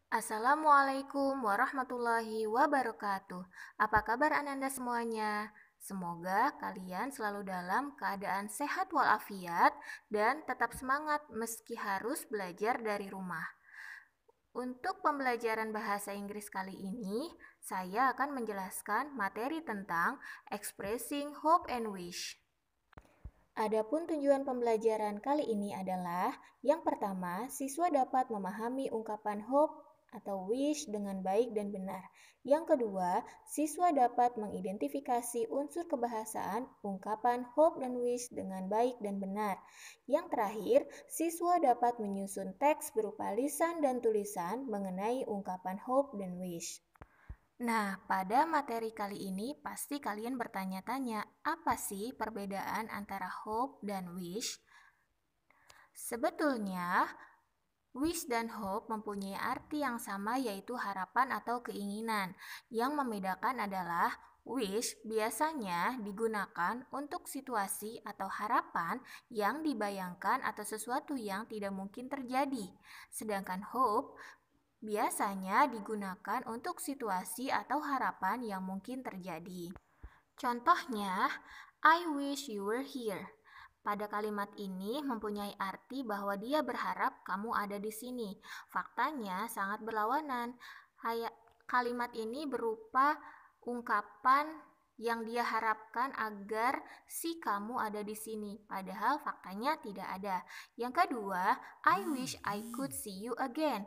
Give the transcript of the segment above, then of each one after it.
Assalamualaikum warahmatullahi wabarakatuh. Apa kabar Ananda semuanya? Semoga kalian selalu dalam keadaan sehat walafiat dan tetap semangat meski harus belajar dari rumah. Untuk pembelajaran bahasa Inggris kali ini, saya akan menjelaskan materi tentang expressing hope and wish. Adapun tujuan pembelajaran kali ini adalah yang pertama, siswa dapat memahami ungkapan hope atau wish dengan baik dan benar. Yang kedua, siswa dapat mengidentifikasi unsur kebahasaan ungkapan hope dan wish dengan baik dan benar. Yang terakhir, siswa dapat menyusun teks berupa lisan dan tulisan mengenai ungkapan hope dan wish. Nah, pada materi kali ini pasti kalian bertanya-tanya, apa sih perbedaan antara hope dan wish? Sebetulnya, wish dan hope mempunyai arti yang sama, yaitu harapan atau keinginan. Yang membedakan adalah wish biasanya digunakan untuk situasi atau harapan yang dibayangkan atau sesuatu yang tidak mungkin terjadi. Sedangkan hope biasanya digunakan untuk situasi atau harapan yang mungkin terjadi. Contohnya, I wish you were here. Pada kalimat ini mempunyai arti bahwa dia berharap kamu ada di sini. Faktanya sangat berlawanan. Kalimat ini berupa ungkapan yang dia harapkan agar si kamu ada di sini, padahal faktanya tidak ada. Yang kedua, I wish I could see you again.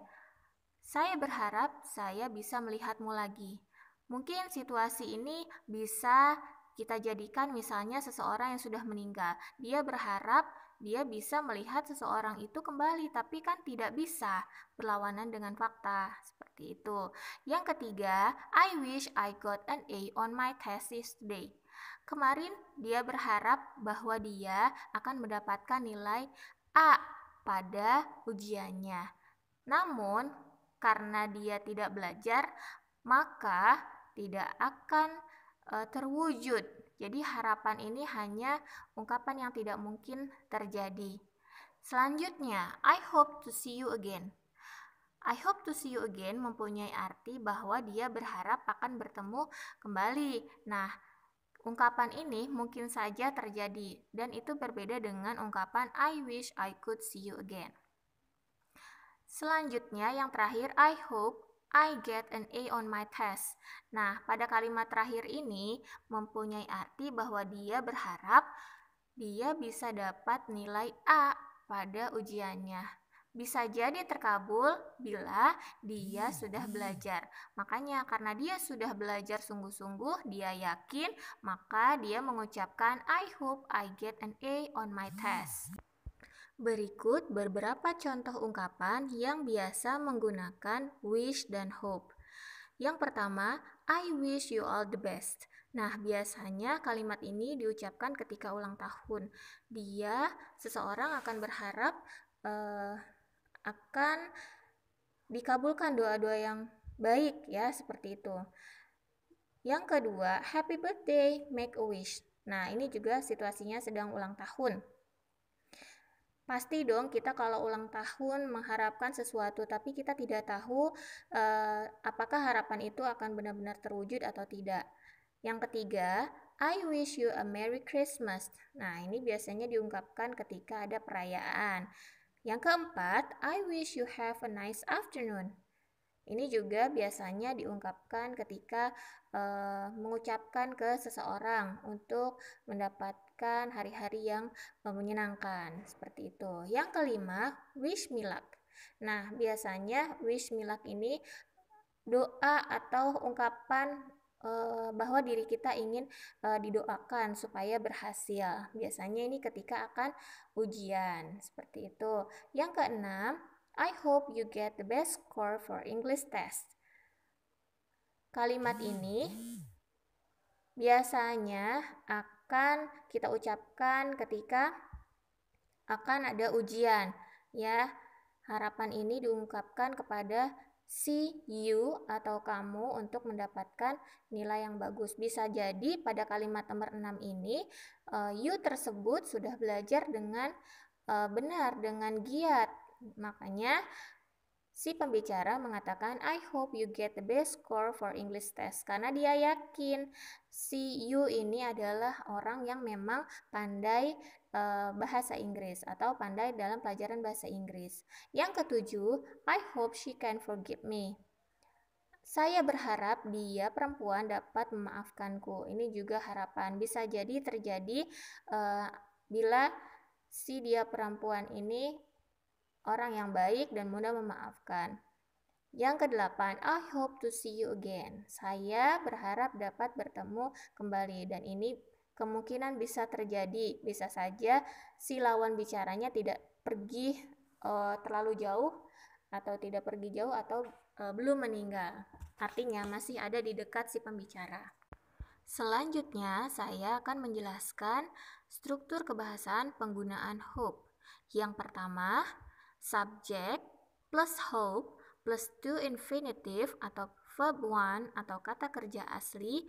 Saya berharap saya bisa melihatmu lagi. Mungkin situasi ini bisa kita jadikan misalnya seseorang yang sudah meninggal. Dia berharap dia bisa melihat seseorang itu kembali, tapi kan tidak bisa, berlawanan dengan fakta. Seperti itu. Yang ketiga, I wish I got an A on my test yesterday. Kemarin dia berharap bahwa dia akan mendapatkan nilai A pada ujiannya. Namun, karena dia tidak belajar, maka tidak akan terwujud. Jadi harapan ini hanya ungkapan yang tidak mungkin terjadi. Selanjutnya, I hope to see you again. I hope to see you again mempunyai arti bahwa dia berharap akan bertemu kembali. Nah, ungkapan ini mungkin saja terjadi dan itu berbeda dengan ungkapan I wish I could see you again. Selanjutnya yang terakhir, I hope I get an A on my test. Nah, pada kalimat terakhir ini mempunyai arti bahwa dia berharap dia bisa dapat nilai A pada ujiannya. Bisa jadi terkabul bila dia sudah belajar. Makanya karena dia sudah belajar sungguh-sungguh, dia yakin, maka dia mengucapkan I hope I get an A on my test. Berikut beberapa contoh ungkapan yang biasa menggunakan wish dan hope. Yang pertama, I wish you all the best. Nah, biasanya kalimat ini diucapkan ketika ulang tahun. Seseorang akan berharap akan dikabulkan doa-doa yang baik ya, seperti itu. Yang kedua, happy birthday, make a wish. Nah, ini juga situasinya sedang ulang tahun. Pasti dong kita kalau ulang tahun mengharapkan sesuatu, tapi kita tidak tahu apakah harapan itu akan benar-benar terwujud atau tidak. Yang ketiga, I wish you a Merry Christmas. Nah, ini biasanya diungkapkan ketika ada perayaan. Yang keempat, I wish you have a nice afternoon. Ini juga biasanya diungkapkan ketika mengucapkan ke seseorang untuk mendapatkan hari-hari yang menyenangkan, seperti itu. Yang kelima, wish me luck. Nah, biasanya wish me luck ini doa atau ungkapan bahwa diri kita ingin didoakan supaya berhasil. Biasanya ini ketika akan ujian, seperti itu. Yang keenam, I hope you get the best score for English test. Kalimat ini biasanya akan kita ucapkan ketika akan ada ujian, ya. Harapan ini diungkapkan kepada si you atau kamu untuk mendapatkan nilai yang bagus. Bisa jadi pada kalimat nomor 6 ini you tersebut sudah belajar dengan benar, dengan giat. Makanya Si pembicara mengatakan, I hope you get the best score for English test. Karena dia yakin si you ini adalah orang yang memang pandai bahasa Inggris atau pandai dalam pelajaran bahasa Inggris. Yang ketujuh, I hope she can forgive me. Saya berharap dia perempuan dapat memaafkanku. Ini juga harapan. Bisa jadi terjadi bila si dia perempuan ini orang yang baik dan mudah memaafkan. Yang kedelapan, I hope to see you again. Saya berharap dapat bertemu kembali, dan ini kemungkinan bisa terjadi. Bisa saja si lawan bicaranya tidak pergi terlalu jauh atau tidak pergi jauh atau belum meninggal. Artinya masih ada di dekat si pembicara. Selanjutnya, saya akan menjelaskan struktur kebahasaan penggunaan hope. Yang pertama, subject plus hope plus to infinitive atau verb one atau kata kerja asli,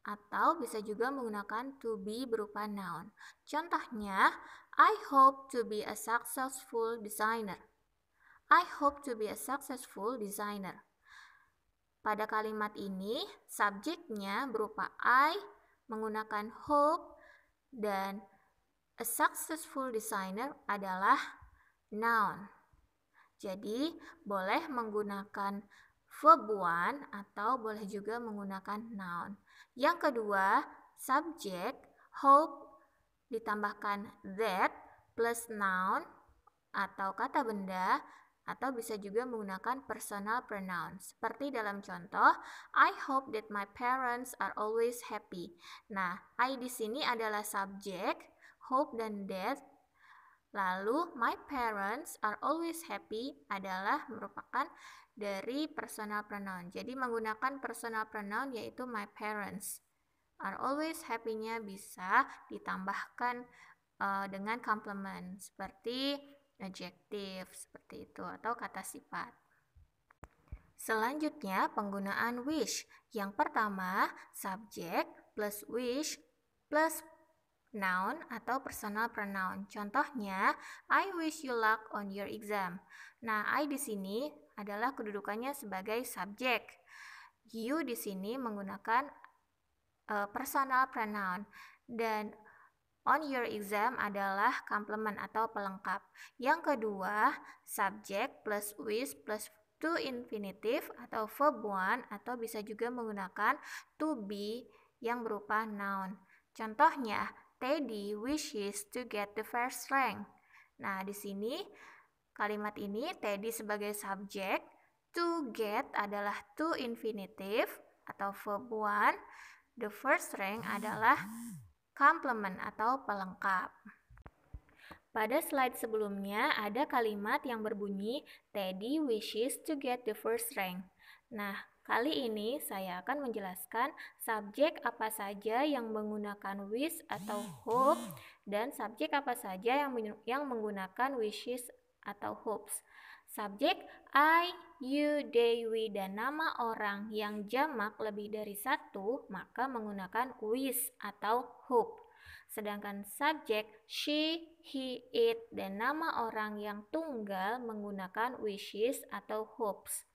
atau bisa juga menggunakan to be berupa noun. Contohnya, I hope to be a successful designer. I hope to be a successful designer. Pada kalimat ini, subjeknya berupa I menggunakan hope dan a successful designer adalah noun. Jadi, boleh menggunakan verb one atau boleh juga menggunakan noun. Yang kedua, subject, hope ditambahkan that plus noun atau kata benda, atau bisa juga menggunakan personal pronoun. Seperti dalam contoh, I hope that my parents are always happy. Nah, I di sini adalah subject, hope dan that. Lalu, my parents are always happy adalah merupakan dari personal pronoun. Jadi, menggunakan personal pronoun yaitu my parents. Are always happy-nya bisa ditambahkan dengan complement seperti adjective, seperti itu, atau kata sifat. Selanjutnya, penggunaan wish. Yang pertama, subject plus wish plus noun atau personal pronoun. Contohnya, I wish you luck on your exam. Nah, I di sini adalah kedudukannya sebagai subjek. You di sini menggunakan personal pronoun, dan on your exam adalah complement atau pelengkap. Yang kedua, subject plus wish plus to infinitive atau verb one, atau bisa juga menggunakan to be yang berupa noun. Contohnya, Teddy wishes to get the first rank. Nah, di sini kalimat ini Teddy sebagai subjek, to get adalah to infinitive atau verb one, the first rank adalah complement atau pelengkap. Pada slide sebelumnya ada kalimat yang berbunyi Teddy wishes to get the first rank. Nah, kali ini saya akan menjelaskan subjek apa saja yang menggunakan wish atau hope dan subjek apa saja yang menggunakan wishes atau hopes. Subjek I, you, they, we, dan nama orang yang jamak lebih dari satu maka menggunakan wish atau hope. Sedangkan subjek she, he, it, dan nama orang yang tunggal menggunakan wishes atau hopes.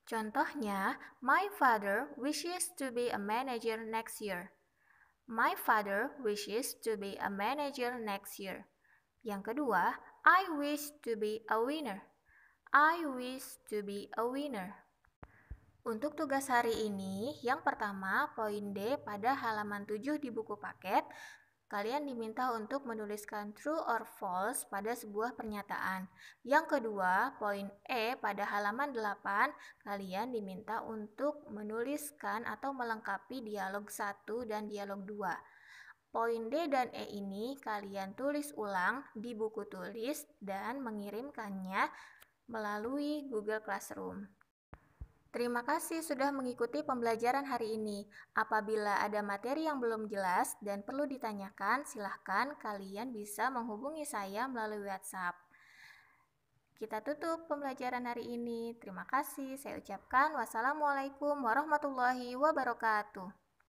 Contohnya, my father wishes to be a manager next year. My father wishes to be a manager next year. Yang kedua, I wish to be a winner. I wish to be a winner. Untuk tugas hari ini, yang pertama, poin D pada halaman 7 di buku paket, kalian diminta untuk menuliskan true or false pada sebuah pernyataan. Yang kedua, poin E pada halaman 8, kalian diminta untuk menuliskan atau melengkapi dialog 1 dan dialog 2. Poin D dan E ini kalian tulis ulang di buku tulis dan mengirimkannya melalui Google Classroom. Terima kasih sudah mengikuti pembelajaran hari ini. Apabila ada materi yang belum jelas dan perlu ditanyakan, silahkan kalian bisa menghubungi saya melalui WhatsApp. Kita tutup pembelajaran hari ini. Terima kasih. Saya ucapkan wassalamualaikum warahmatullahi wabarakatuh.